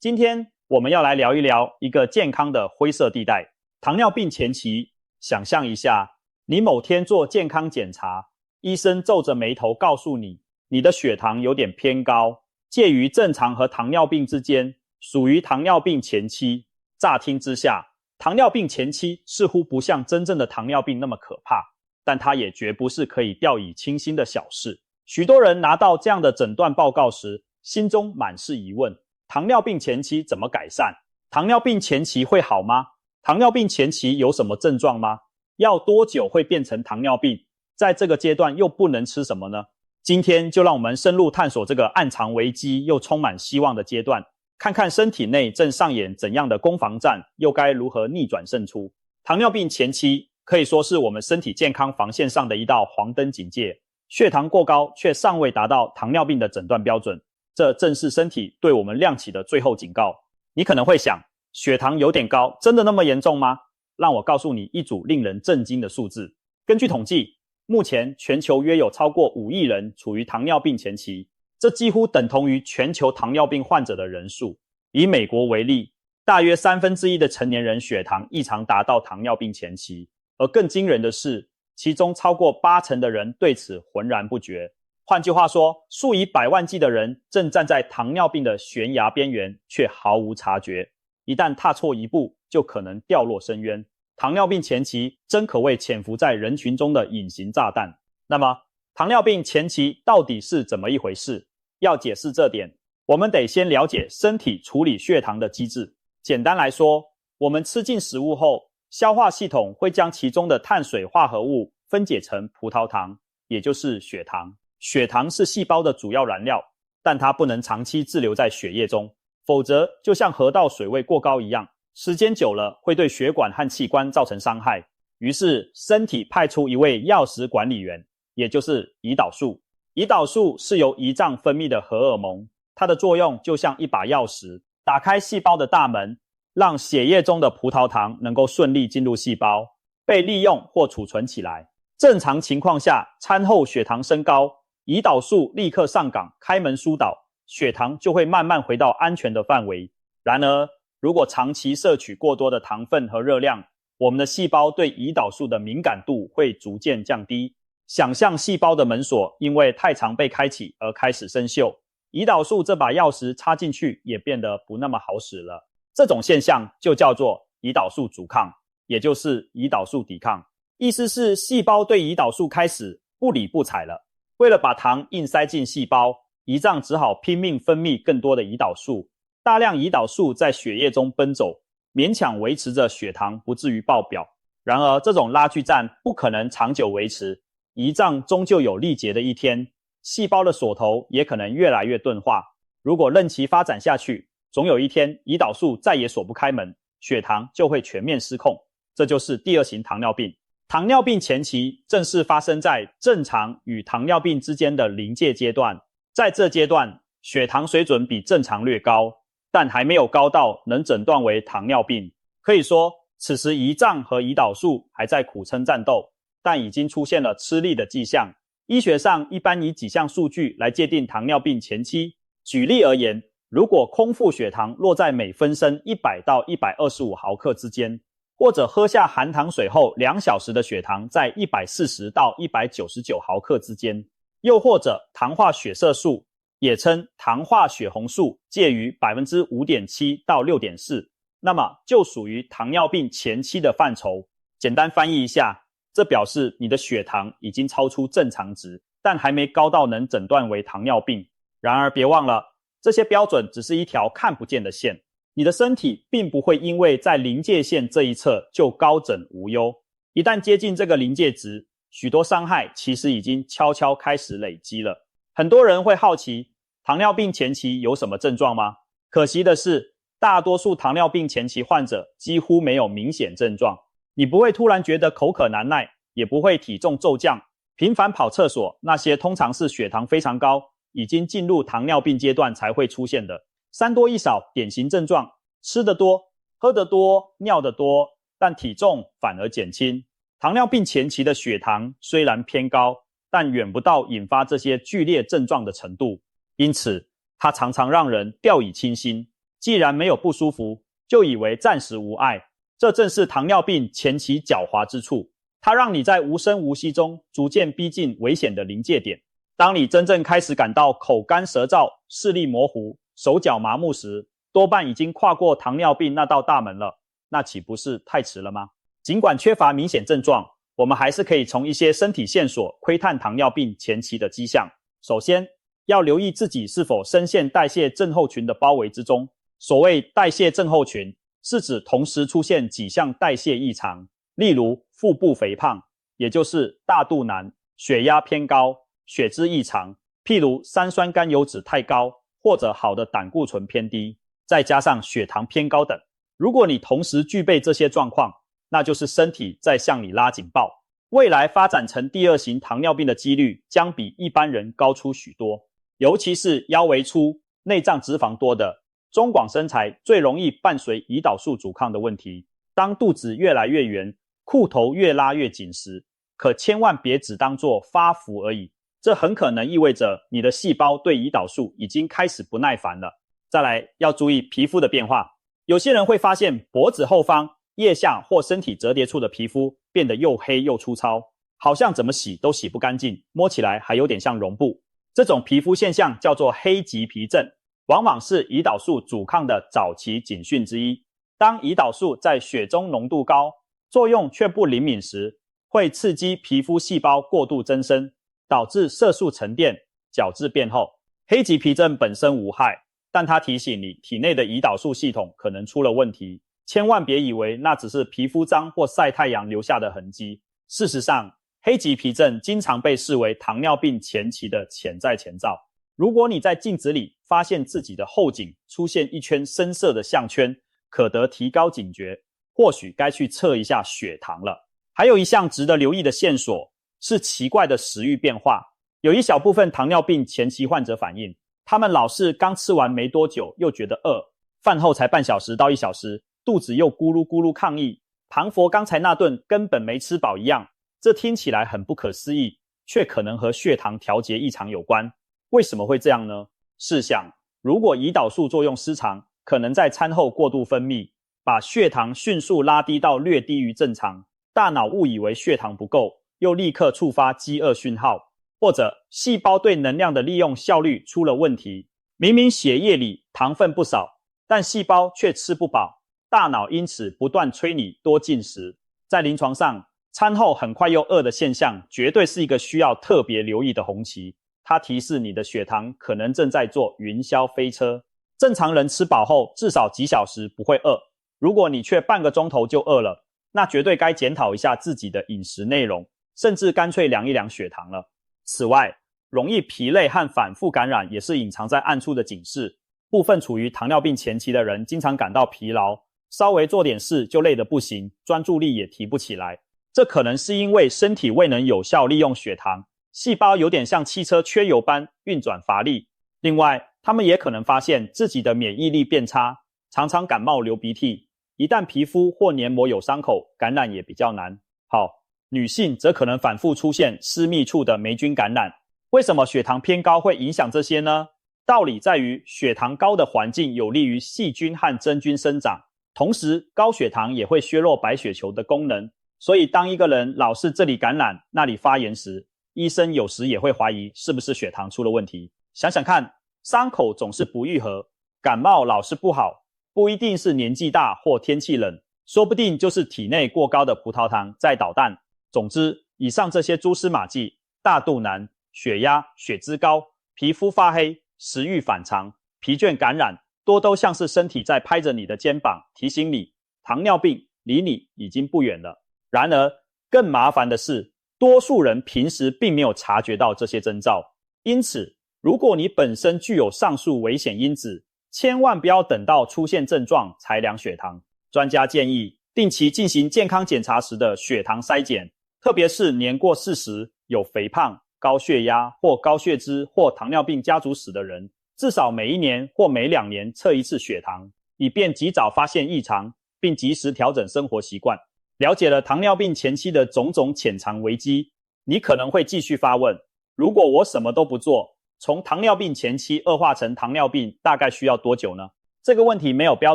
今天我们要来聊一聊一个健康的灰色地带——糖尿病前期。想象一下，你某天做健康检查，医生皱着眉头告诉你，你的血糖有点偏高，介于正常和糖尿病之间，属于糖尿病前期。乍听之下，糖尿病前期似乎不像真正的糖尿病那么可怕，但它也绝不是可以掉以轻心的小事。许多人拿到这样的诊断报告时，心中满是疑问：糖尿病前期怎么改善？糖尿病前期会好吗？糖尿病前期有什么症状吗？要多久会变成糖尿病？在这个阶段又不能吃什么呢？今天就让我们深入探索这个暗藏危机又充满希望的阶段，看看身体内正上演怎样的攻防战，又该如何逆转胜出。糖尿病前期可以说是我们身体健康防线上的一道黄灯警戒，血糖过高却尚未达到糖尿病的诊断标准，这正是身体对我们亮起的最后警告。你可能会想，血糖有点高，真的那么严重吗？让我告诉你一组令人震惊的数字。根据统计，目前全球约有超过5亿人处于糖尿病前期，这几乎等同于全球糖尿病患者的人数。以美国为例，大约1/3的成年人血糖异常达到糖尿病前期，而更惊人的是，其中超过80%的人对此浑然不觉。换句话说，数以百万计的人正站在糖尿病的悬崖边缘，却毫无察觉。一旦踏错一步，就可能掉落深渊。糖尿病前期真可谓潜伏在人群中的隐形炸弹。那么，糖尿病前期到底是怎么一回事？要解释这点，我们得先了解身体处理血糖的机制。简单来说，我们吃进食物后，消化系统会将其中的碳水化合物分解成葡萄糖，也就是血糖。血糖是细胞的主要燃料，但它不能长期滞留在血液中，否则就像河道水位过高一样，时间久了会对血管和器官造成伤害。于是身体派出一位药食管理员，也就是胰岛素。胰岛素是由胰脏分泌的荷尔蒙，它的作用就像一把钥匙，打开细胞的大门，让血液中的葡萄糖能够顺利进入细胞，被利用或储存起来。正常情况下，餐后血糖升高，胰岛素立刻上岗，开门疏导，血糖就会慢慢回到安全的范围。然而，如果长期摄取过多的糖分和热量，我们的细胞对胰岛素的敏感度会逐渐降低。想象细胞的门锁因为太常被开启而开始生锈，胰岛素这把钥匙插进去也变得不那么好使了。这种现象就叫做胰岛素阻抗，也就是胰岛素抵抗。意思是细胞对胰岛素开始不理不睬了。为了把糖硬塞进细胞，胰脏只好拼命分泌更多的胰岛素。大量胰岛素在血液中奔走，勉强维持着血糖不至于爆表。然而，这种拉锯战不可能长久维持，胰脏终究有力竭的一天，细胞的锁头也可能越来越钝化。如果任其发展下去，总有一天胰岛素再也锁不开门，血糖就会全面失控。这就是第2型糖尿病。糖尿病前期正是发生在正常与糖尿病之间的临界阶段。在这阶段，血糖水准比正常略高，但还没有高到能诊断为糖尿病。可以说，此时胰脏和胰岛素还在苦撑战斗，但已经出现了吃力的迹象。医学上一般以几项数据来界定糖尿病前期。举例而言，如果空腹血糖落在每分升100到125毫克之间，或者喝下含糖水后2小时的血糖在140到199毫克之间，又或者糖化血色素，也称糖化血红素，介于 5.7% 到 6.4%， 那么就属于糖尿病前期的范畴。简单翻译一下，这表示你的血糖已经超出正常值，但还没高到能诊断为糖尿病。然而别忘了，这些标准只是一条看不见的线，你的身体并不会因为在临界线这一侧就高枕无忧。一旦接近这个临界值，许多伤害其实已经悄悄开始累积了。很多人会好奇，糖尿病前期有什么症状吗？可惜的是，大多数糖尿病前期患者几乎没有明显症状。你不会突然觉得口渴难耐，也不会体重骤降，频繁跑厕所，那些通常是血糖非常高，已经进入糖尿病阶段才会出现的3多1少典型症状。吃得多，喝得多，尿得多，但体重反而减轻。糖尿病前期的血糖虽然偏高，但远不到引发这些剧烈症状的程度，因此它常常让人掉以轻心。既然没有不舒服，就以为暂时无碍，这正是糖尿病前期狡猾之处，它让你在无声无息中逐渐逼近危险的临界点。当你真正开始感到口干舌燥、视力模糊、手脚麻木时，多半已经跨过糖尿病那道大门了，那岂不是太迟了吗？尽管缺乏明显症状，我们还是可以从一些身体线索窥探糖尿病前期的迹象。首先，要留意自己是否深陷代谢症候群的包围之中。所谓代谢症候群，是指同时出现几项代谢异常，例如腹部肥胖，也就是大肚腩、血压偏高、血脂异常，譬如三酸甘油酯太高，或者好的胆固醇偏低，再加上血糖偏高等。如果你同时具备这些状况，那就是身体在向你拉警报，未来发展成第二型糖尿病的几率将比一般人高出许多。尤其是腰围粗、内脏脂肪多的中广身材，最容易伴随胰岛素阻抗的问题。当肚子越来越圆，裤头越拉越紧时，可千万别只当作发福而已，这很可能意味着你的细胞对胰岛素已经开始不耐烦了。再来，要注意皮肤的变化，有些人会发现脖子后方、腋下或身体折叠处的皮肤变得又黑又粗糙，好像怎么洗都洗不干净，摸起来还有点像绒布。这种皮肤现象叫做黑棘皮症，往往是胰岛素阻抗的早期警讯之一。当胰岛素在血中浓度高，作用却不灵敏时，会刺激皮肤细胞过度增生，导致色素沉淀，角质变厚。黑棘皮症本身无害，但它提醒你体内的胰岛素系统可能出了问题，千万别以为那只是皮肤脏或晒太阳留下的痕迹。事实上，黑棘皮症经常被视为糖尿病前期的潜在前兆。如果你在镜子里发现自己的后颈出现一圈深色的项圈，可得提高警觉，或许该去测一下血糖了。还有一项值得留意的线索是奇怪的食欲变化。有一小部分糖尿病前期患者反映，他们老是刚吃完没多久又觉得饿，饭后才半小时到1小时，肚子又咕噜咕噜抗议，彷佛刚才那顿根本没吃饱一样。这听起来很不可思议，却可能和血糖调节异常有关。为什么会这样呢？试想，如果胰岛素作用失常，可能在餐后过度分泌，把血糖迅速拉低到略低于正常，大脑误以为血糖不够，又立刻触发饥饿讯号。或者细胞对能量的利用效率出了问题，明明血液里糖分不少，但细胞却吃不饱，大脑因此不断催你多进食。在临床上，餐后很快又饿的现象绝对是一个需要特别留意的红旗，它提示你的血糖可能正在做云霄飞车。正常人吃饱后至少几小时不会饿，如果你却半个钟头就饿了，那绝对该检讨一下自己的饮食内容，甚至干脆量一量血糖了。此外，容易疲累和反复感染也是隐藏在暗处的警示。部分处于糖尿病前期的人经常感到疲劳，稍微做点事就累得不行，专注力也提不起来。这可能是因为身体未能有效利用血糖，细胞有点像汽车缺油般运转乏力。另外，他们也可能发现自己的免疫力变差，常常感冒流鼻涕，一旦皮肤或黏膜有伤口，感染也比较难。好，女性则可能反复出现私密处的霉菌感染。为什么血糖偏高会影响这些呢？道理在于血糖高的环境有利于细菌和真菌生长，同时高血糖也会削弱白血球的功能。所以当一个人老是这里感染那里发炎时，医生有时也会怀疑是不是血糖出了问题。想想看，伤口总是不愈合，感冒老是不好，不一定是年纪大或天气冷，说不定就是体内过高的葡萄糖在捣蛋。总之，以上这些蛛丝马迹，大肚腩、血压、血脂高、皮肤发黑、食欲反常、疲倦感染，都像是身体在拍着你的肩膀，提醒你糖尿病离你已经不远了。然而，更麻烦的是，多数人平时并没有察觉到这些征兆。因此，如果你本身具有上述危险因子，千万不要等到出现症状才量血糖。专家建议定期进行健康检查时的血糖筛检，特别是年过40、有肥胖、高血压或高血脂或糖尿病家族史的人，至少每1年或每2年测一次血糖，以便及早发现异常，并及时调整生活习惯。了解了糖尿病前期的种种潜藏危机，你可能会继续发问：如果我什么都不做，从糖尿病前期恶化成糖尿病大概需要多久呢？这个问题没有标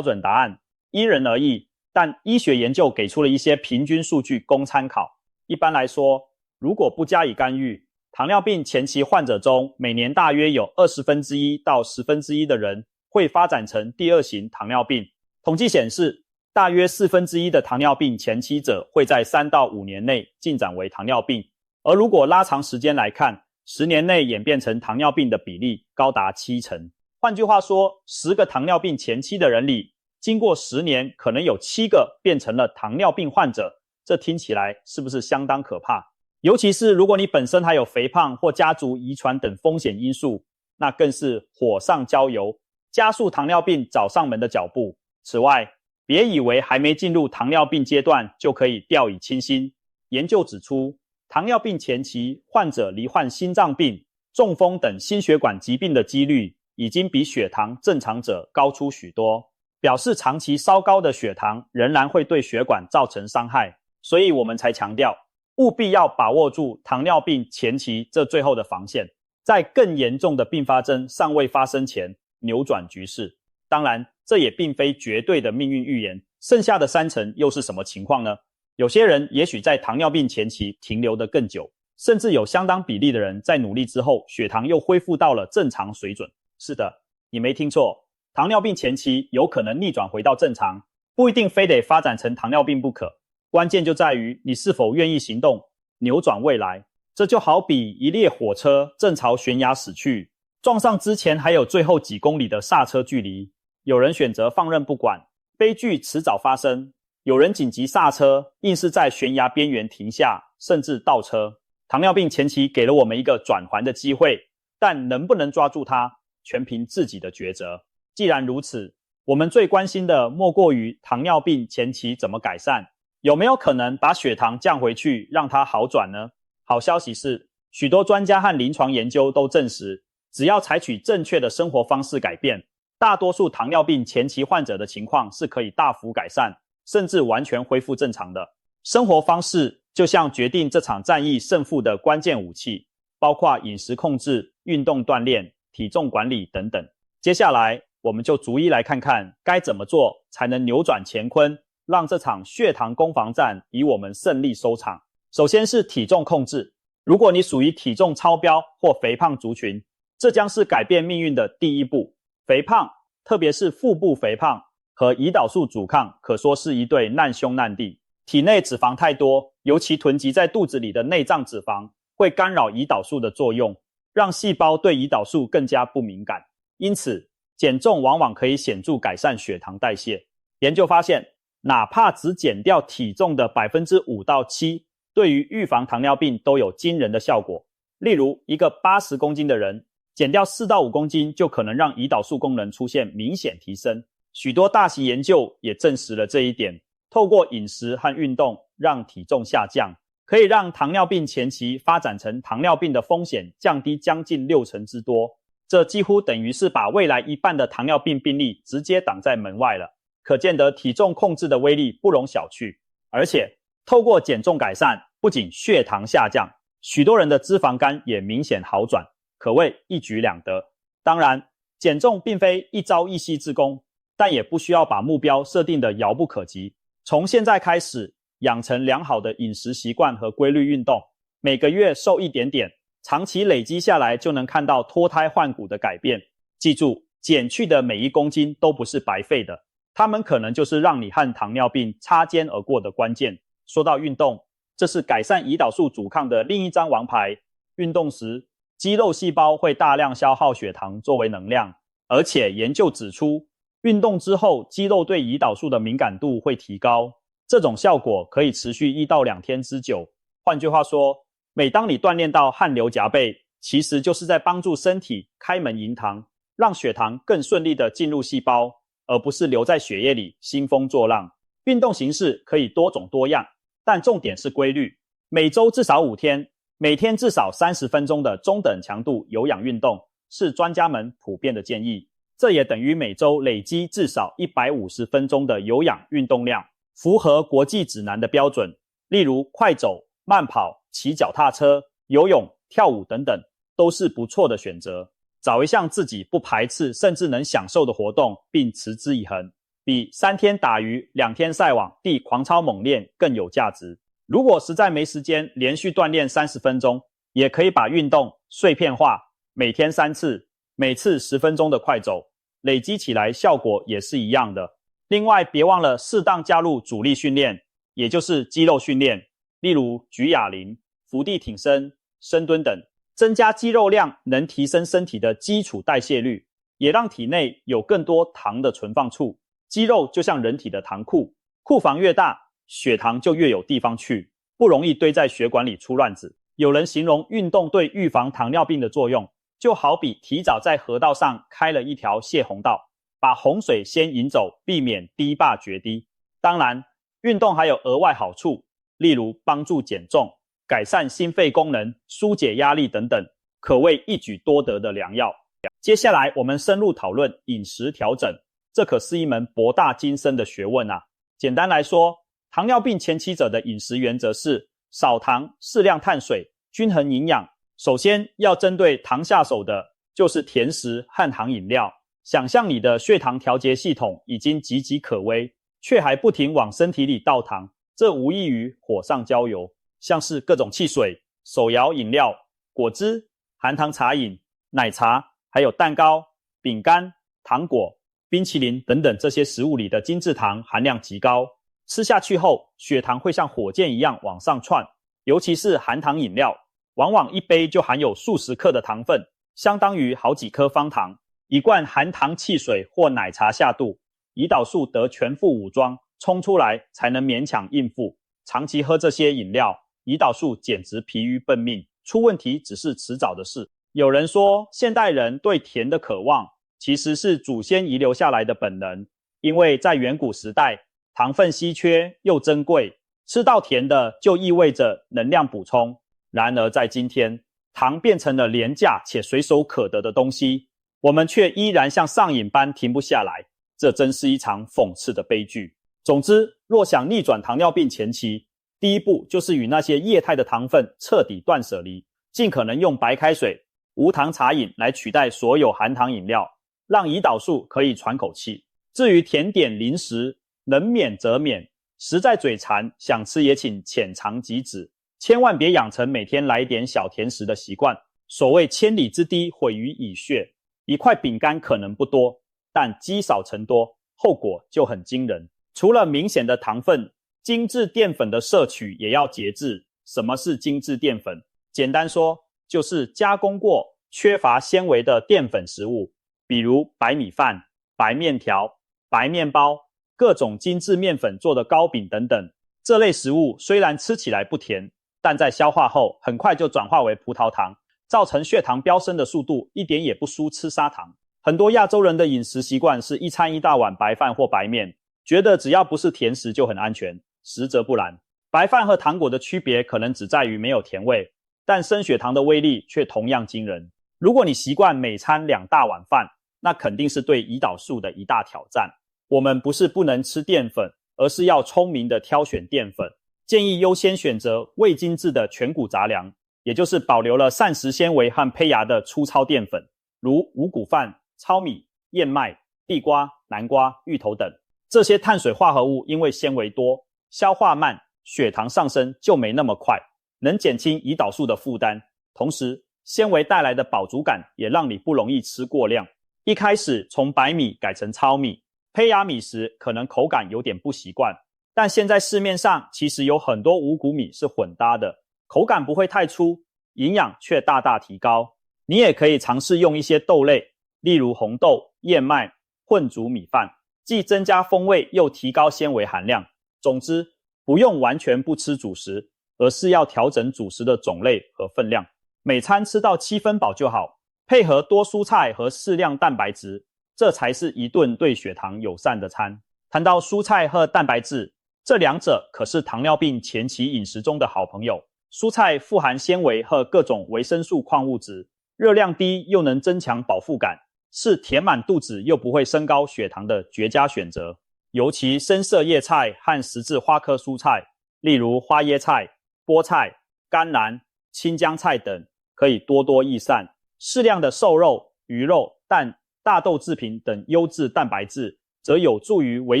准答案，因人而异，但医学研究给出了一些平均数据供参考。一般来说，如果不加以干预，糖尿病前期患者中每年大约有1/20到1/10的人会发展成第2型糖尿病。统计显示，大约1/4的糖尿病前期者会在3到5年内进展为糖尿病，而如果拉长时间来看，10年内演变成糖尿病的比例高达70%。换句话说，10个糖尿病前期的人里，经过10年可能有7个变成了糖尿病患者，这听起来是不是相当可怕？尤其是如果你本身还有肥胖或家族遗传等风险因素，那更是火上浇油，加速糖尿病找上门的脚步。此外，别以为还没进入糖尿病阶段就可以掉以轻心。研究指出，糖尿病前期患者罹患心脏病、中风等心血管疾病的几率已经比血糖正常者高出许多，表示长期稍高的血糖仍然会对血管造成伤害。所以我们才强调，务必要把握住糖尿病前期这最后的防线，在更严重的并发症尚未发生前扭转局势。当然，这也并非绝对的命运预言，剩下的30%又是什么情况呢？有些人也许在糖尿病前期停留得更久，甚至有相当比例的人在努力之后，血糖又恢复到了正常水准。是的，你没听错，糖尿病前期有可能逆转回到正常，不一定非得发展成糖尿病不可。关键就在于你是否愿意行动，扭转未来。这就好比一列火车正朝悬崖驶去，撞上之前还有最后几公里的刹车距离，有人选择放任不管，悲剧迟早发生；有人紧急刹车，硬是在悬崖边缘停下，甚至倒车。糖尿病前期给了我们一个转圜的机会，但能不能抓住它，全凭自己的抉择。既然如此，我们最关心的莫过于糖尿病前期怎么改善，有没有可能把血糖降回去，让它好转呢？好消息是，许多专家和临床研究都证实，只要采取正确的生活方式改变，大多数糖尿病前期患者的情况是可以大幅改善，甚至完全恢复正常的。生活方式就像决定这场战役胜负的关键武器，包括饮食控制、运动锻炼、体重管理等等。接下来，我们就逐一来看看该怎么做才能扭转乾坤，让这场血糖攻防战以我们胜利收场。首先是体重控制，如果你属于体重超标或肥胖族群，这将是改变命运的第一步。肥胖，特别是腹部肥胖和胰岛素阻抗，可说是一对难兄难弟。体内脂肪太多，尤其囤积在肚子里的内脏脂肪，会干扰胰岛素的作用，让细胞对胰岛素更加不敏感。因此，减重往往可以显著改善血糖代谢。研究发现，哪怕只减掉体重的 5% 到 7%， 对于预防糖尿病都有惊人的效果。例如，一个80公斤的人，减掉4到5公斤就可能让胰岛素功能出现明显提升。许多大型研究也证实了这一点。透过饮食和运动让体重下降，可以让糖尿病前期发展成糖尿病的风险降低将近60%之多。这几乎等于是把未来一半的糖尿病病例直接挡在门外了。可见得体重控制的威力不容小觑。而且，透过减重改善，不仅血糖下降，许多人的脂肪肝也明显好转，可谓一举两得。当然，减重并非一朝一夕之功，但也不需要把目标设定得遥不可及。从现在开始，养成良好的饮食习惯和规律运动，每个月瘦一点点，长期累积下来就能看到脱胎换骨的改变。记住，减去的每1公斤都不是白费的，它们可能就是让你和糖尿病擦肩而过的关键。说到运动，这是改善胰岛素阻抗的另一张王牌。运动时，肌肉细胞会大量消耗血糖作为能量，而且研究指出，运动之后肌肉对胰岛素的敏感度会提高，这种效果可以持续1到2天之久。换句话说，每当你锻炼到汗流浃背，其实就是在帮助身体开门迎糖，让血糖更顺利地进入细胞，而不是留在血液里兴风作浪。运动形式可以多种多样，但重点是规律。每周至少5天，每天至少30分钟的中等强度有氧运动，是专家们普遍的建议。这也等于每周累积至少150分钟的有氧运动量，符合国际指南的标准。例如快走、慢跑、骑脚踏车、游泳、跳舞等等，都是不错的选择。找一项自己不排斥甚至能享受的活动，并持之以恒，比3天打鱼2天晒网地狂操猛练更有价值。如果实在没时间连续锻炼30分钟，也可以把运动碎片化，每天3次，每次10分钟的快走，累积起来效果也是一样的。另外别忘了适当加入阻力训练，也就是肌肉训练，例如举哑铃、伏地挺身、深蹲等，增加肌肉量能提升身体的基础代谢率，也让体内有更多糖的存放处。肌肉就像人体的糖库，库房越大，血糖就越有地方去，不容易堆在血管里出乱子。有人形容运动对预防糖尿病的作用，就好比提早在河道上开了一条泄洪道，把洪水先引走，避免堤坝决堤。当然，运动还有额外好处，例如帮助减重、改善心肺功能、疏解压力等等，可谓一举多得的良药。接下来我们深入讨论饮食调整，这可是一门博大精深的学问啊。简单来说，糖尿病前期者的饮食原则是少糖、适量碳水、均衡营养。首先要针对糖下手的就是甜食和糖饮料。想象你的血糖调节系统已经岌岌可危，却还不停往身体里倒糖，这无异于火上浇油。像是各种汽水、手摇饮料、果汁、含糖茶饮、奶茶，还有蛋糕、饼干、糖果、冰淇淋等等，这些食物里的精制糖含量极高，吃下去后血糖会像火箭一样往上窜。尤其是含糖饮料，往往一杯就含有数十克的糖分，相当于好几颗方糖。一罐含糖汽水或奶茶下肚，胰岛素得全副武装，冲出来才能勉强应付。长期喝这些饮料，胰岛素简直疲于奔命，出问题只是迟早的事。有人说，现代人对甜的渴望其实是祖先遗留下来的本能，因为在远古时代，糖分稀缺又珍贵，吃到甜的就意味着能量补充。然而在今天，糖变成了廉价且随手可得的东西，我们却依然像上瘾般停不下来，这真是一场讽刺的悲剧。总之，若想逆转糖尿病前期，第一步就是与那些液态的糖分彻底断舍离，尽可能用白开水、无糖茶饮来取代所有含糖饮料，让胰岛素可以喘口气。至于甜点零食，能免则免，实在嘴馋想吃也请浅尝即止，千万别养成每天来一点小甜食的习惯。所谓千里之堤毁于蚁穴，一块饼干可能不多，但积少成多，后果就很惊人。除了明显的糖分，精致淀粉的摄取也要节制。什么是精致淀粉？简单说，就是加工过、缺乏纤维的淀粉食物，比如白米饭、白面条、白面包、各种精致面粉做的糕饼等等。这类食物虽然吃起来不甜，但在消化后很快就转化为葡萄糖，造成血糖飙升的速度一点也不输吃砂糖。很多亚洲人的饮食习惯是一餐一大碗白饭或白面，觉得只要不是甜食就很安全，实则不然。白饭和糖果的区别可能只在于没有甜味，但升血糖的威力却同样惊人。如果你习惯每餐2大碗饭，那肯定是对胰岛素的一大挑战。我们不是不能吃淀粉，而是要聪明的挑选淀粉，建议优先选择未精制的全谷杂粮，也就是保留了膳食纤维和胚芽的粗糙淀粉，如五谷饭、糙米、燕麦、地瓜、南瓜、芋头等。这些碳水化合物因为纤维多，消化慢，血糖上升就没那么快，能减轻胰岛素的负担。同时，纤维带来的饱足感也让你不容易吃过量。一开始从白米改成糙米、胚芽米时，可能口感有点不习惯，但现在市面上其实有很多五谷米是混搭的，口感不会太粗，营养却大大提高。你也可以尝试用一些豆类，例如红豆、燕麦混煮米饭，既增加风味又提高纤维含量。总之，不用完全不吃主食，而是要调整主食的种类和分量，每餐吃到7分饱就好，配合多蔬菜和适量蛋白质，这才是一顿对血糖友善的餐。谈到蔬菜和蛋白质，这两者可是糖尿病前期饮食中的好朋友。蔬菜富含纤维和各种维生素矿物质，热量低又能增强饱腹感，是填满肚子又不会升高血糖的绝佳选择。尤其深色叶菜和十字花科蔬菜，例如花椰菜、菠菜、甘蓝、青江菜等，可以多多益善。适量的瘦肉、鱼肉、蛋、大豆制品等优质蛋白质，则有助于维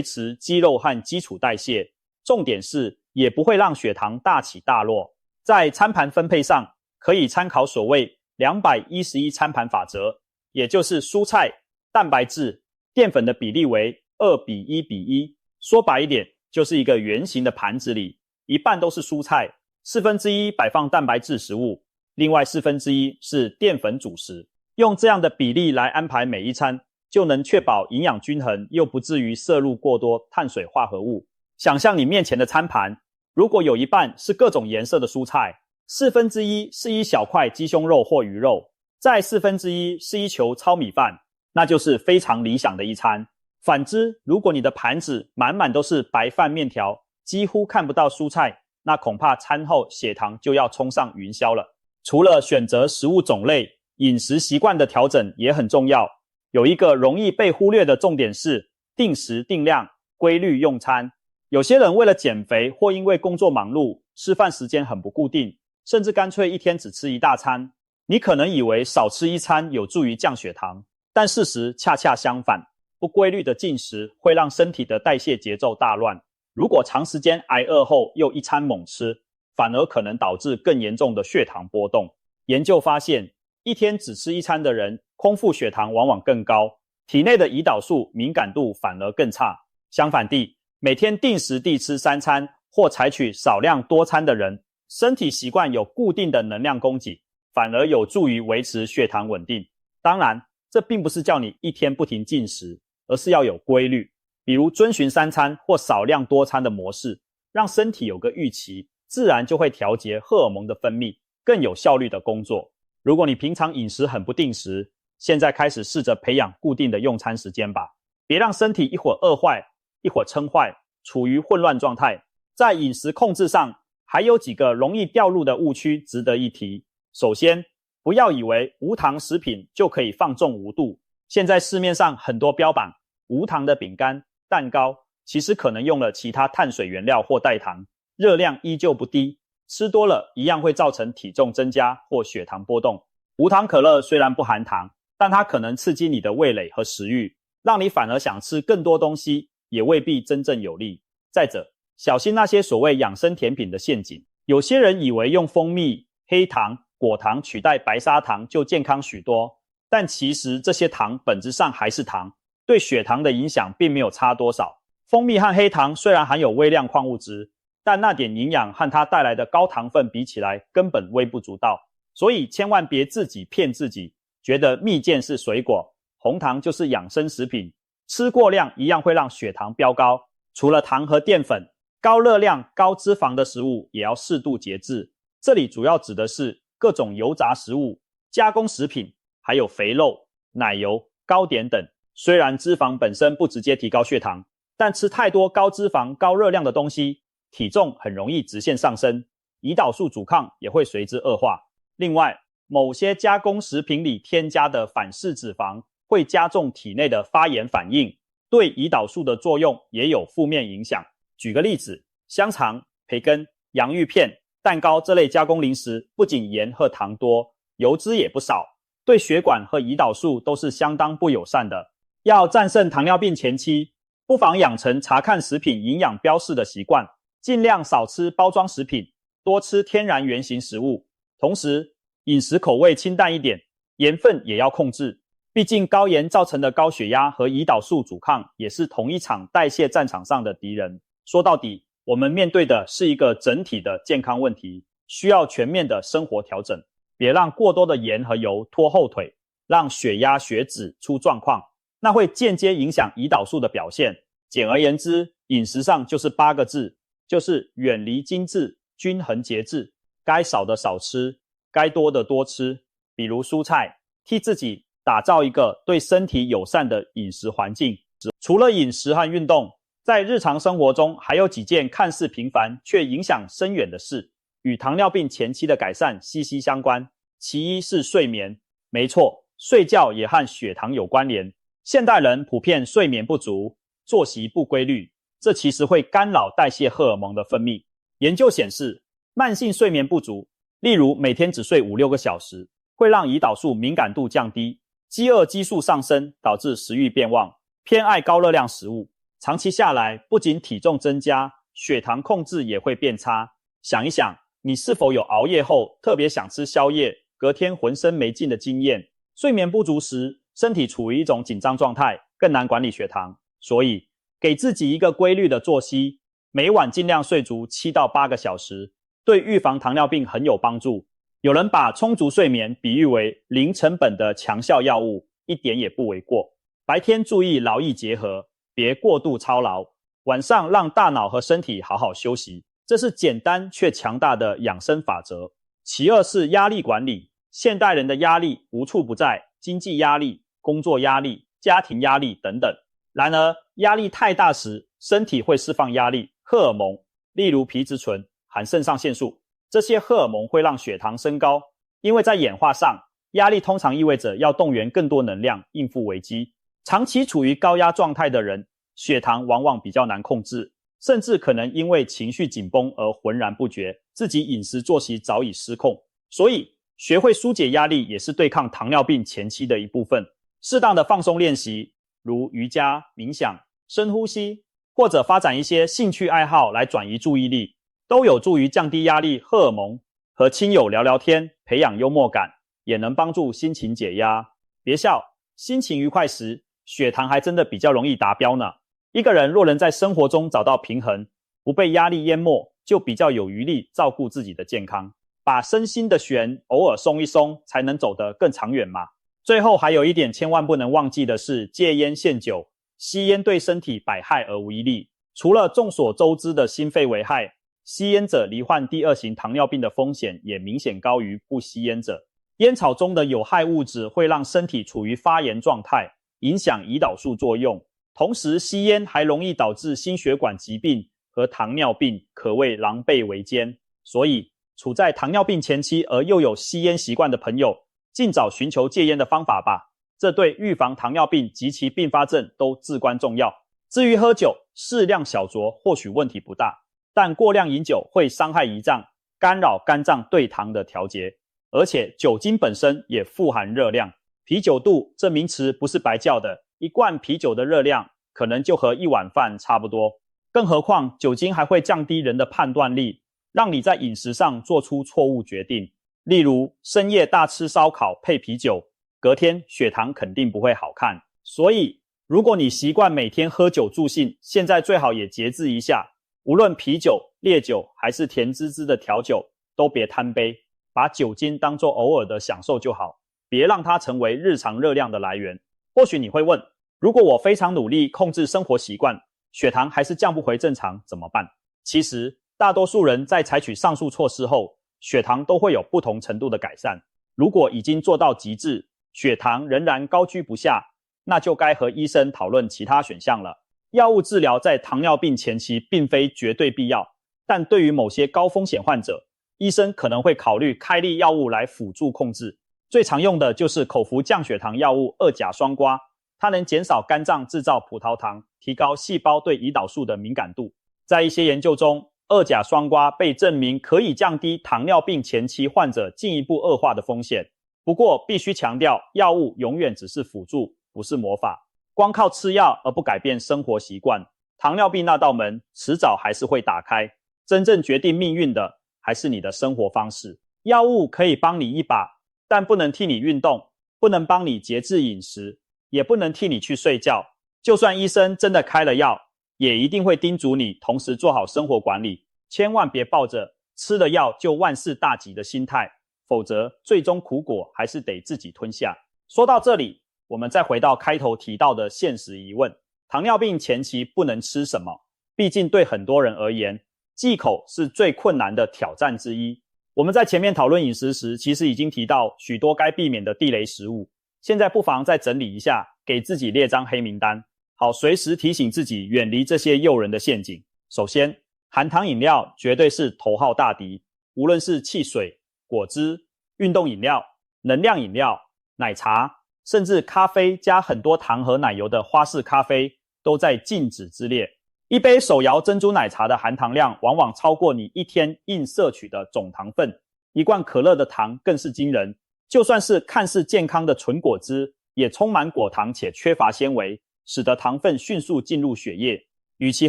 持肌肉和基础代谢。重点是也不会让血糖大起大落。在餐盘分配上，可以参考所谓211餐盘法则，也就是蔬菜、蛋白质、淀粉的比例为2:1:1。说白一点，就是一个圆形的盘子里，一半都是蔬菜，1/4摆放蛋白质食物，另外1/4是淀粉主食。用这样的比例来安排每一餐，就能确保营养均衡，又不至于摄入过多碳水化合物。想象你面前的餐盘，如果有一半是各种颜色的蔬菜，1/4是一小块鸡胸肉或鱼肉，再1/4是一球糙米饭，那就是非常理想的一餐。反之，如果你的盘子满满都是白饭面条，几乎看不到蔬菜，那恐怕餐后血糖就要冲上云霄了。除了选择食物种类，饮食习惯的调整也很重要。有一个容易被忽略的重点是定时定量，规律用餐。有些人为了减肥或因为工作忙碌，吃饭时间很不固定，甚至干脆一天只吃一大餐。你可能以为少吃一餐有助于降血糖，但事实恰恰相反。不规律的进食会让身体的代谢节奏大乱，如果长时间挨饿后又一餐猛吃，反而可能导致更严重的血糖波动。研究发现，一天只吃一餐的人，空腹血糖往往更高，体内的胰岛素敏感度反而更差。相反地，每天定时地吃3餐或采取少量多餐的人，身体习惯有固定的能量供给，反而有助于维持血糖稳定。当然，这并不是叫你一天不停进食，而是要有规律，比如遵循3餐或少量多餐的模式，让身体有个预期，自然就会调节荷尔蒙的分泌，更有效率的工作。如果你平常饮食很不定时，现在开始试着培养固定的用餐时间吧，别让身体一会儿饿坏，一会儿撑坏，处于混乱状态。在饮食控制上，还有几个容易掉入的误区值得一提。首先，不要以为无糖食品就可以放纵无度。现在市面上很多标榜无糖的饼干、蛋糕，其实可能用了其他碳水原料或代糖，热量依旧不低，吃多了一样会造成体重增加或血糖波动。无糖可乐虽然不含糖，但它可能刺激你的味蕾和食欲，让你反而想吃更多东西，也未必真正有利。再者，小心那些所谓养生甜品的陷阱。有些人以为用蜂蜜、黑糖、果糖取代白砂糖就健康许多，但其实这些糖本质上还是糖，对血糖的影响并没有差多少。蜂蜜和黑糖虽然含有微量矿物质，但那点营养和它带来的高糖分比起来根本微不足道。所以千万别自己骗自己，觉得蜜饯是水果，红糖就是养生食品，吃过量一样会让血糖飙高。除了糖和淀粉，高热量、高脂肪的食物也要适度节制。这里主要指的是各种油炸食物、加工食品，还有肥肉、奶油、糕点等。虽然脂肪本身不直接提高血糖，但吃太多高脂肪、高热量的东西，体重很容易直线上升，胰岛素阻抗也会随之恶化。另外，某些加工食品里添加的反式脂肪会加重体内的发炎反应，对胰岛素的作用也有负面影响。举个例子，香肠、培根、洋芋片、蛋糕这类加工零食不仅盐和糖多，油脂也不少，对血管和胰岛素都是相当不友善的。要战胜糖尿病前期，不妨养成查看食品营养标示的习惯，尽量少吃包装食品，多吃天然原型食物。同时，饮食口味清淡一点，盐分也要控制。毕竟高盐造成的高血压和胰岛素阻抗也是同一场代谢战场上的敌人。说到底，我们面对的是一个整体的健康问题，需要全面的生活调整，别让过多的盐和油拖后腿，让血压血脂出状况，那会间接影响胰岛素的表现。简而言之，饮食上就是8个字，就是远离精致，均衡节制，该少的少吃，该多的多吃。比如蔬菜，替自己打造一个对身体友善的饮食环境。除了饮食和运动，在日常生活中还有几件看似平凡却影响深远的事，与糖尿病前期的改善息息相关。其一是睡眠。没错，睡觉也和血糖有关联。现代人普遍睡眠不足，作息不规律，这其实会干扰代谢荷尔蒙的分泌。研究显示，慢性睡眠不足，例如每天只睡5-6个小时，会让胰岛素敏感度降低，饥饿激素上升导致食欲变旺，偏爱高热量食物，长期下来不仅体重增加，血糖控制也会变差。想一想，你是否有熬夜后特别想吃宵夜，隔天浑身没劲的经验？睡眠不足时，身体处于一种紧张状态，更难管理血糖。所以，给自己一个规律的作息，每晚尽量睡足7到8个小时，对预防糖尿病很有帮助。有人把充足睡眠比喻为零成本的强效药物，一点也不为过。白天注意劳逸结合，别过度操劳，晚上让大脑和身体好好休息，这是简单却强大的养生法则。其二是压力管理，现代人的压力无处不在，经济压力、工作压力、家庭压力等等。然而，压力太大时，身体会释放压力荷尔蒙，例如皮质醇含肾上腺素，这些荷尔蒙会让血糖升高。因为在演化上，压力通常意味着要动员更多能量应付危机。长期处于高压状态的人，血糖往往比较难控制，甚至可能因为情绪紧绷而浑然不觉，自己饮食作息早已失控。所以，学会疏解压力也是对抗糖尿病前期的一部分。适当的放松练习，如瑜伽、冥想、深呼吸，或者发展一些兴趣爱好来转移注意力，都有助于降低压力荷尔蒙。和亲友聊聊天，培养幽默感，也能帮助心情解压。别笑，心情愉快时，血糖还真的比较容易达标呢。一个人若能在生活中找到平衡，不被压力淹没，就比较有余力照顾自己的健康。把身心的弦偶尔松一松，才能走得更长远嘛。最后还有一点千万不能忘记的是戒烟限酒。吸烟对身体百害而无一利，除了众所周知的心肺危害，吸烟者罹患第2型糖尿病的风险也明显高于不吸烟者。烟草中的有害物质会让身体处于发炎状态，影响胰岛素作用。同时，吸烟还容易导致心血管疾病和糖尿病，可谓狼狈为奸。所以，处在糖尿病前期而又有吸烟习惯的朋友，尽早寻求戒烟的方法吧。这对预防糖尿病及其并发症都至关重要。至于喝酒，适量小酌或许问题不大，但过量饮酒会伤害胰脏，干扰肝脏对糖的调节，而且酒精本身也富含热量。啤酒肚这名词不是白叫的，一罐啤酒的热量可能就和1碗饭差不多。更何况酒精还会降低人的判断力，让你在饮食上做出错误决定。例如深夜大吃烧烤配啤酒，隔天血糖肯定不会好看。所以如果你习惯每天喝酒助兴，现在最好也节制一下。无论啤酒、烈酒还是甜滋滋的调酒，都别贪杯，把酒精当作偶尔的享受就好，别让它成为日常热量的来源。或许你会问，如果我非常努力控制生活习惯，血糖还是降不回正常怎么办？其实大多数人在采取上述措施后，血糖都会有不同程度的改善。如果已经做到极致，血糖仍然高居不下，那就该和医生讨论其他选项了。药物治疗在糖尿病前期并非绝对必要，但对于某些高风险患者，医生可能会考虑开立药物来辅助控制。最常用的就是口服降血糖药物2甲双胍，它能减少肝脏制造葡萄糖，提高细胞对胰岛素的敏感度。在一些研究中，2甲双胍被证明可以降低糖尿病前期患者进一步恶化的风险。不过必须强调，药物永远只是辅助，不是魔法。光靠吃药而不改变生活习惯，糖尿病那道门迟早还是会打开。真正决定命运的还是你的生活方式。药物可以帮你一把，但不能替你运动，不能帮你节制饮食，也不能替你去睡觉。就算医生真的开了药，也一定会叮嘱你同时做好生活管理，千万别抱着吃了药就万事大吉的心态，否则最终苦果还是得自己吞下。说到这里，我们再回到开头提到的现实疑问，糖尿病前期不能吃什么？毕竟对很多人而言，忌口是最困难的挑战之一。我们在前面讨论饮食时，其实已经提到许多该避免的地雷食物，现在不妨再整理一下，给自己列张黑名单，好随时提醒自己远离这些诱人的陷阱。首先，含糖饮料绝对是头号大敌，无论是汽水、果汁、运动饮料、能量饮料、奶茶，甚至咖啡加很多糖和奶油的花式咖啡都在禁止之列。一杯手摇珍珠奶茶的含糖量往往超过你一天应摄取的总糖分，一罐可乐的糖更是惊人。就算是看似健康的纯果汁，也充满果糖且缺乏纤维，使得糖分迅速进入血液。与其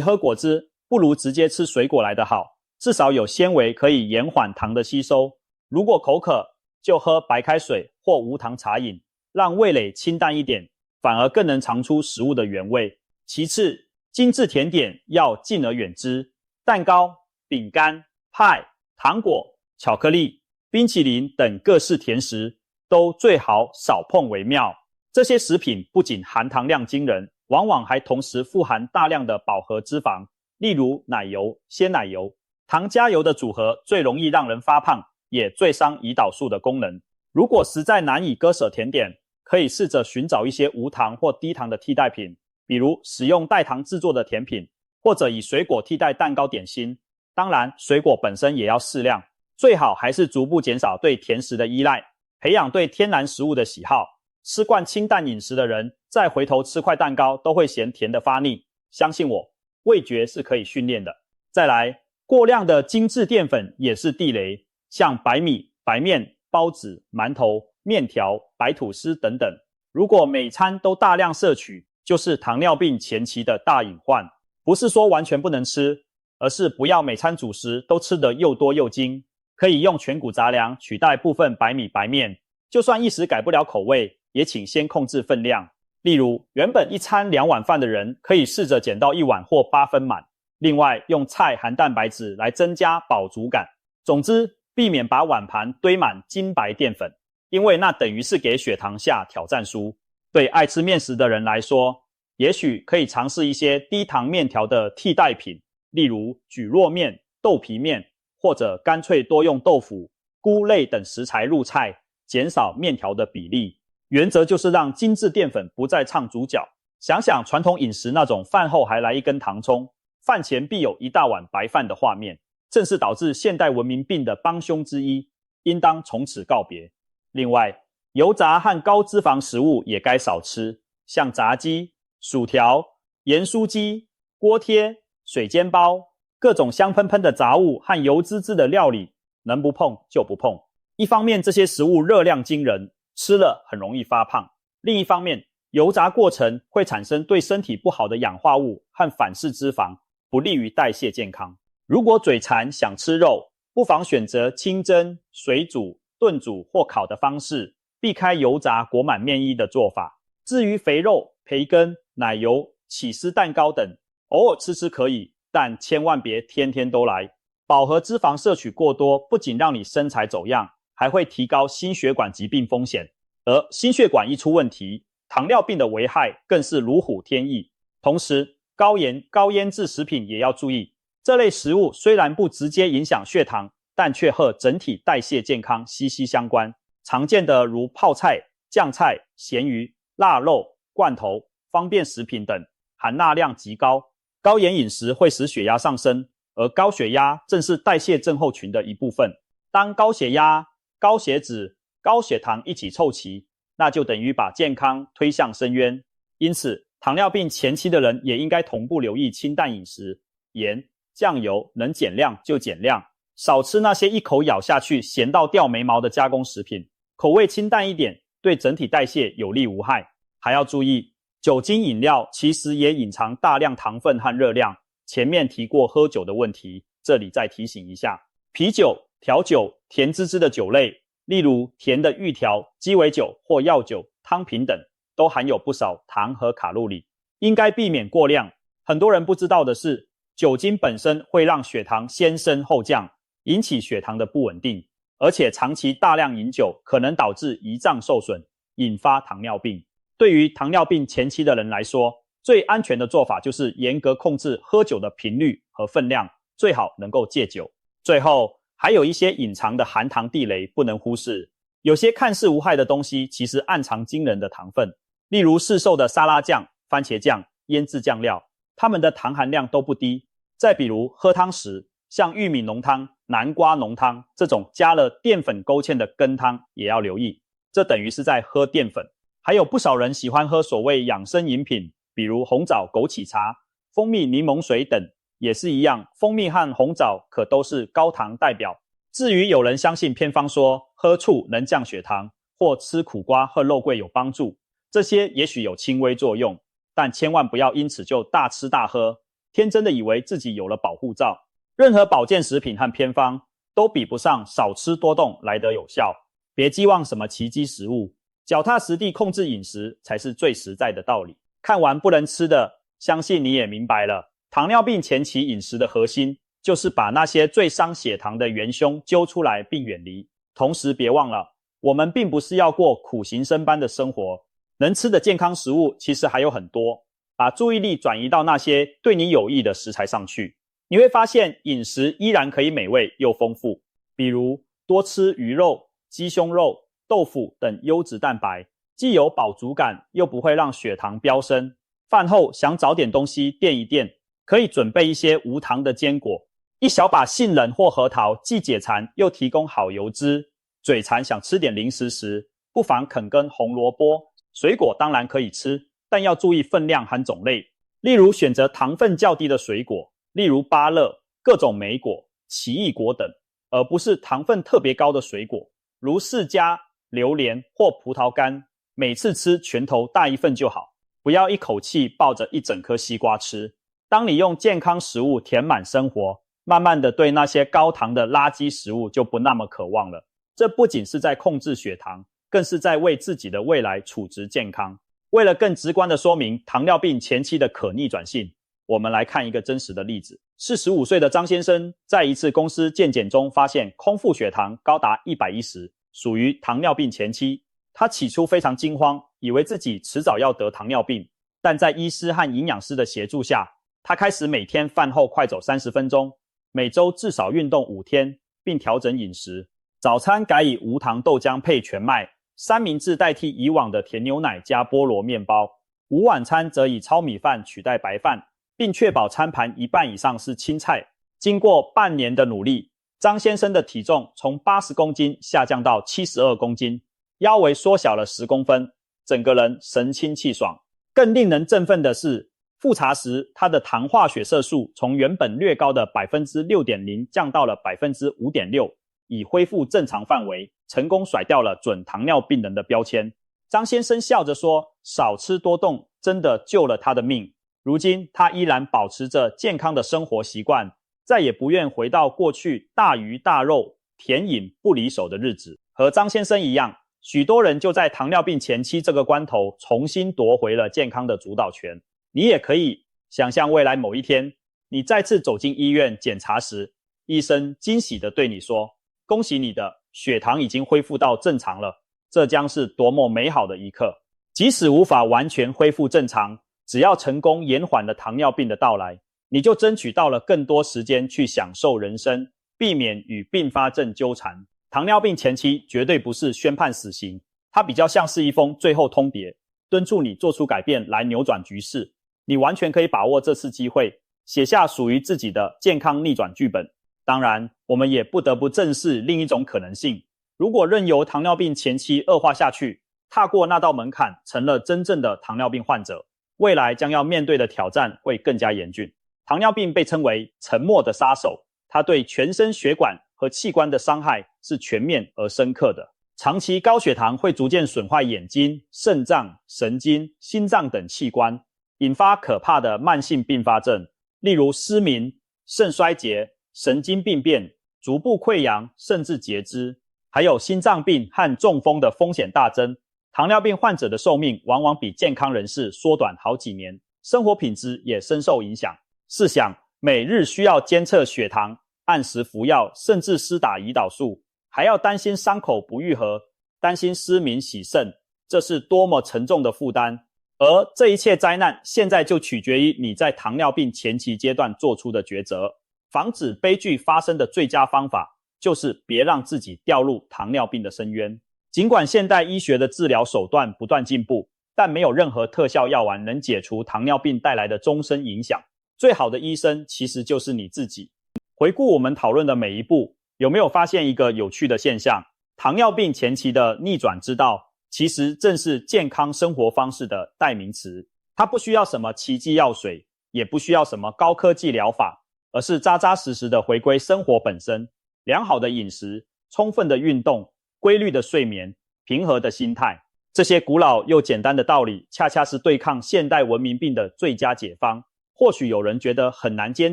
喝果汁，不如直接吃水果来得好，至少有纤维可以延缓糖的吸收。如果口渴，就喝白开水或无糖茶饮，让味蕾清淡一点，反而更能尝出食物的原味。其次，精致甜点要敬而远之，蛋糕、饼干、派、糖果、巧克力、冰淇淋等各式甜食都最好少碰为妙。这些食品不仅含糖量惊人，往往还同时富含大量的饱和脂肪，例如奶油、鲜奶油。糖加油的组合最容易让人发胖，也最伤胰岛素的功能。如果实在难以割舍甜点，可以试着寻找一些无糖或低糖的替代品，比如使用代糖制作的甜品，或者以水果替代蛋糕点心。当然，水果本身也要适量，最好还是逐步减少对甜食的依赖，培养对天然食物的喜好。吃惯清淡饮食的人，再回头吃块蛋糕都会嫌甜的发腻。相信我，味觉是可以训练的。再来，过量的精致淀粉也是地雷，像白米、白面、包子、馒头、面条、白吐司等等。如果每餐都大量摄取，就是糖尿病前期的大隐患。不是说完全不能吃，而是不要每餐主食都吃得又多又精。可以用全谷杂粮取代部分白米白面，就算一时改不了口味，也请先控制分量。例如，原本一餐2碗饭的人，可以试着减到1碗或8分满。另外，用菜含蛋白质来增加饱足感。总之，避免把碗盘堆满精白淀粉，因为那等于是给血糖下挑战书。对爱吃面食的人来说，也许可以尝试一些低糖面条的替代品，例如蒟蒻面、豆皮面，或者干脆多用豆腐、菇类等食材入菜，减少面条的比例。原则就是让精致淀粉不再唱主角。想想传统饮食那种饭后还来一根糖葱，饭前必有一大碗白饭的画面，正是导致现代文明病的帮凶之一，应当从此告别。另外，油炸和高脂肪食物也该少吃，像炸鸡、薯条、盐酥鸡、锅贴、水煎包，各种香喷喷的杂物和油滋滋的料理，能不碰就不碰。一方面，这些食物热量惊人，吃了很容易发胖；另一方面，油炸过程会产生对身体不好的氧化物和反式脂肪，不利于代谢健康。如果嘴馋想吃肉，不妨选择清蒸、水煮、炖煮或烤的方式，避开油炸裹满面衣的做法。至于肥肉、培根、奶油、起司蛋糕等，偶尔吃吃可以，但千万别天天都来。饱和脂肪摄取过多，不仅让你身材走样，还会提高心血管疾病风险。而心血管一出问题，糖尿病的危害更是如虎添翼。同时，高盐、高腌制食品也要注意，这类食物虽然不直接影响血糖，但却和整体代谢健康息息相关。常见的如泡菜、酱菜、咸鱼、腊肉、罐头、方便食品等，含钠量极高。高盐饮食会使血压上升，而高血压正是代谢症候群的一部分。当高血压、高血脂、高血糖一起凑齐，那就等于把健康推向深渊。因此，糖尿病前期的人也应该同步留意清淡饮食，盐、酱油能减量就减量，少吃那些一口咬下去咸到掉眉毛的加工食品，口味清淡一点，对整体代谢有利无害。还要注意，酒精饮料其实也隐藏大量糖分和热量。前面提过喝酒的问题，这里再提醒一下，啤酒、调酒、甜滋滋的酒类，例如甜的芋条、鸡尾酒或药酒、汤品等，都含有不少糖和卡路里，应该避免过量。很多人不知道的是，酒精本身会让血糖先升后降，引起血糖的不稳定，而且长期大量饮酒可能导致胰脏受损，引发糖尿病。对于糖尿病前期的人来说，最安全的做法就是严格控制喝酒的频率和分量，最好能够戒酒。最后，还有一些隐藏的含糖地雷不能忽视。有些看似无害的东西，其实暗藏惊人的糖分。例如市售的沙拉酱、番茄酱、腌制酱料，它们的糖含量都不低。再比如喝汤时，像玉米浓汤、南瓜浓汤这种加了淀粉勾芡的羹汤也要留意，这等于是在喝淀粉。还有不少人喜欢喝所谓养生饮品，比如红枣枸杞茶、蜂蜜柠檬水等，也是一样，蜂蜜和红枣可都是高糖代表。至于有人相信偏方说喝醋能降血糖，或吃苦瓜和肉桂有帮助，这些也许有轻微作用，但千万不要因此就大吃大喝，天真的以为自己有了保护罩。任何保健食品和偏方都比不上少吃多动来得有效。别寄望什么奇迹食物，脚踏实地控制饮食才是最实在的道理。看完不能吃的，相信你也明白了，糖尿病前期饮食的核心就是把那些最伤血糖的元凶揪出来并远离。同时别忘了，我们并不是要过苦行僧般的生活，能吃的健康食物其实还有很多，把注意力转移到那些对你有益的食材上去，你会发现饮食依然可以美味又丰富。比如多吃鱼肉、鸡胸肉、豆腐等优质蛋白，既有饱足感又不会让血糖飙升。饭后想找点东西垫一垫，可以准备一些无糖的坚果，一小把杏仁或核桃，既解馋又提供好油脂。嘴馋想吃点零食时，不妨啃根红萝卜。水果当然可以吃，但要注意分量和种类。例如选择糖分较低的水果，例如芭乐、各种莓果、奇异果等，而不是糖分特别高的水果，如释迦、榴莲或葡萄干。每次吃拳头大一份就好，不要一口气抱着一整颗西瓜吃。当你用健康食物填满生活，慢慢的对那些高糖的垃圾食物就不那么渴望了。这不仅是在控制血糖，更是在为自己的未来储值健康。为了更直观的说明糖尿病前期的可逆转性，我们来看一个真实的例子。45岁的张先生在一次公司健检中发现空腹血糖高达110，属于糖尿病前期。他起初非常惊慌，以为自己迟早要得糖尿病，但在医师和营养师的协助下，他开始每天饭后快走30分钟，每周至少运动5天，并调整饮食。早餐改以无糖豆浆配全麦，三明治代替以往的甜牛奶加菠萝面包，午晚餐则以糙米饭取代白饭，并确保餐盘一半以上是青菜。经过半年的努力，张先生的体重从80公斤下降到72公斤，腰围缩小了10公分，整个人神清气爽。更令人振奋的是，复查时他的糖化血色素从原本略高的 6.0% 降到了 5.6%，已恢复正常范围，成功甩掉了准糖尿病人的标签。张先生笑着说，少吃多动真的救了他的命。如今他依然保持着健康的生活习惯，再也不愿回到过去大鱼大肉、甜饮不离手的日子。和张先生一样，许多人就在糖尿病前期这个关头重新夺回了健康的主导权。你也可以想象未来某一天，你再次走进医院检查时，医生惊喜地对你说，恭喜你的血糖已经恢复到正常了，这将是多么美好的一刻。即使无法完全恢复正常，只要成功延缓了糖尿病的到来，你就争取到了更多时间去享受人生，避免与并发症纠缠。糖尿病前期绝对不是宣判死刑，它比较像是一封最后通牒，敦促你做出改变来扭转局势。你完全可以把握这次机会，写下属于自己的健康逆转剧本。当然，我们也不得不正视另一种可能性，如果任由糖尿病前期恶化下去，踏过那道门槛，成了真正的糖尿病患者，未来将要面对的挑战会更加严峻。糖尿病被称为沉默的杀手，它对全身血管和器官的伤害是全面而深刻的。长期高血糖会逐渐损坏眼睛、肾脏、神经、心脏等器官，引发可怕的慢性并发症，例如失明、肾衰竭、神经病变、足部溃疡，甚至截肢，还有心脏病和中风的风险大增。糖尿病患者的寿命往往比健康人士缩短好几年，生活品质也深受影响。试想，每日需要监测血糖、按时服药，甚至施打胰岛素，还要担心伤口不愈合，担心失明洗肾，这是多么沉重的负担。而这一切灾难现在就取决于你在糖尿病前期阶段做出的抉择。防止悲剧发生的最佳方法就是别让自己掉入糖尿病的深渊。尽管现代医学的治疗手段不断进步，但没有任何特效药丸能解除糖尿病带来的终身影响。最好的医生其实就是你自己。回顾我们讨论的每一步，有没有发现一个有趣的现象？糖尿病前期的逆转之道，其实正是健康生活方式的代名词。它不需要什么奇迹药水，也不需要什么高科技疗法，而是扎扎实实的回归生活本身。良好的饮食、充分的运动、规律的睡眠、平和的心态，这些古老又简单的道理，恰恰是对抗现代文明病的最佳解方。或许有人觉得很难坚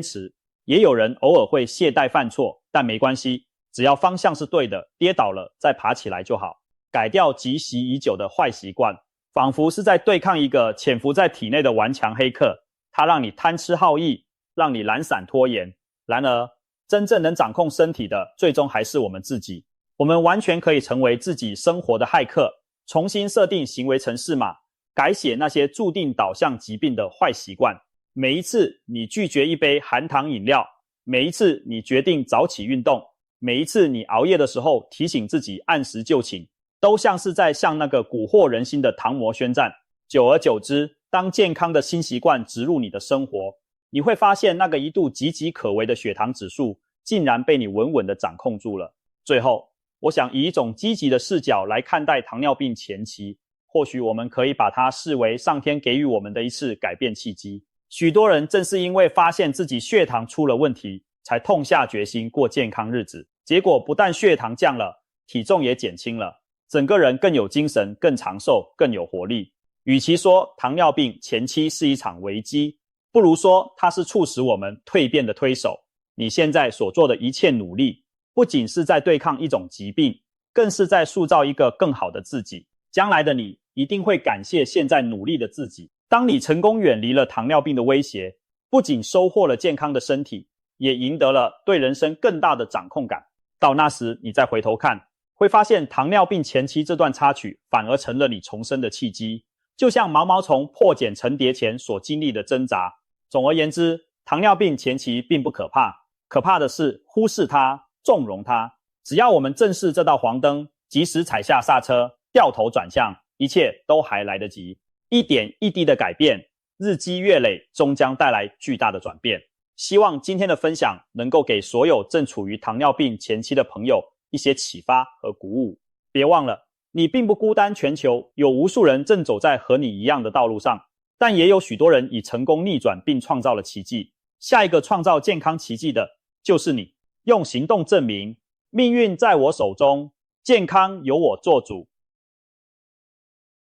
持，也有人偶尔会懈怠犯错，但没关系，只要方向是对的，跌倒了再爬起来就好。改掉积习已久的坏习惯，仿佛是在对抗一个潜伏在体内的顽强黑客，它让你贪吃好逸，让你懒散拖延。然而，真正能掌控身体的，最终还是我们自己。我们完全可以成为自己生活的骇客，重新设定行为程式码，改写那些注定导向疾病的坏习惯。每一次你拒绝一杯含糖饮料，每一次你决定早起运动，每一次你熬夜的时候提醒自己按时就寝，都像是在向那个蛊惑人心的糖魔宣战。久而久之，当健康的新习惯植入你的生活，你会发现那个一度岌岌可危的血糖指数竟然被你稳稳地掌控住了。最后，我想以一种积极的视角来看待糖尿病前期，或许我们可以把它视为上天给予我们的一次改变契机。许多人正是因为发现自己血糖出了问题，才痛下决心过健康日子，结果不但血糖降了，体重也减轻了，整个人更有精神，更长寿，更有活力。与其说糖尿病前期是一场危机，不如说它是促使我们蜕变的推手。你现在所做的一切努力，不仅是在对抗一种疾病，更是在塑造一个更好的自己。将来的你一定会感谢现在努力的自己。当你成功远离了糖尿病的威胁，不仅收获了健康的身体，也赢得了对人生更大的掌控感。到那时你再回头看，会发现糖尿病前期这段插曲反而成了你重生的契机，就像毛毛虫破茧成蝶前所经历的挣扎。总而言之，糖尿病前期并不可怕，可怕的是忽视它，纵容它。只要我们正视这道黄灯，及时踩下刹车，掉头转向，一切都还来得及。一点一滴的改变，日积月累，终将带来巨大的转变。希望今天的分享能够给所有正处于糖尿病前期的朋友一些启发和鼓舞。别忘了，你并不孤单，全球有无数人正走在和你一样的道路上，但也有许多人已成功逆转并创造了奇迹。下一个创造健康奇迹的就是你，用行动证明，命运在我手中，健康由我做主。